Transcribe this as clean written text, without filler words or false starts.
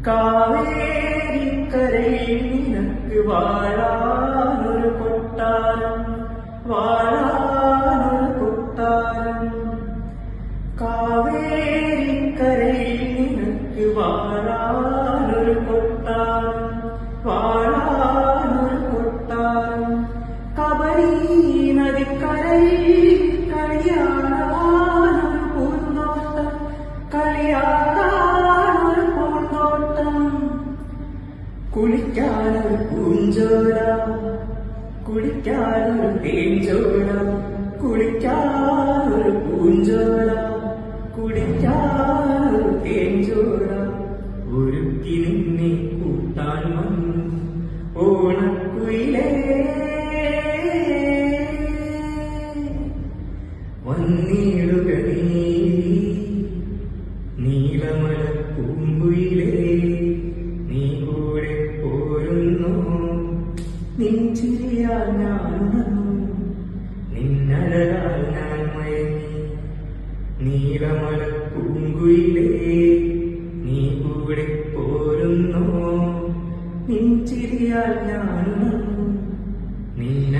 കാവേരിക്കരയിൽ നിനക്ക് വാഴാനൊരു കൊട്ടാരം, വാഴാനൊരു കൊട്ടാരം. കാവേരിക്കരയിൽ നിനക്ക് വാഴാനൊരു കൊട്ടാരം, വാഴാനൊരു കൊട്ടാരം. കബനി നദിക്കരയിൽ കളിയാടാനൊരു പൂന്തോട്ടം, കളിയാടാനൊരു പൂന്തോട്ടം. കുളിക്കാനൊരു പൂഞ്ചോല, കുടിക്കാനൊരു തേഞ്ചോല, കുളിക്കാനൊരു പൂഞ്ചോല, കുടിക്കാനൊരു തേഞ്ചോല. ഒരുക്കി നിന്നെ കൂട്ടാൻ വന്നു ഓണക്കുയിലേ, വന്നിടുക നീലമല പൂങ്കുയിലേ, നീ കൂടെ പോരുന്നു. നിൻ ചിരിയാൽ ഞാൻ ഉണർന്നു, നിന്നഴകാൽ ഞാൻ മയങ്ങി. നീലമല പൂങ്കുയിലേ, നീ കൂടെ പോരുന്നു. നിൻ ചിരിയാൽ ഞാൻ ഉണർന്നു, നിന്ന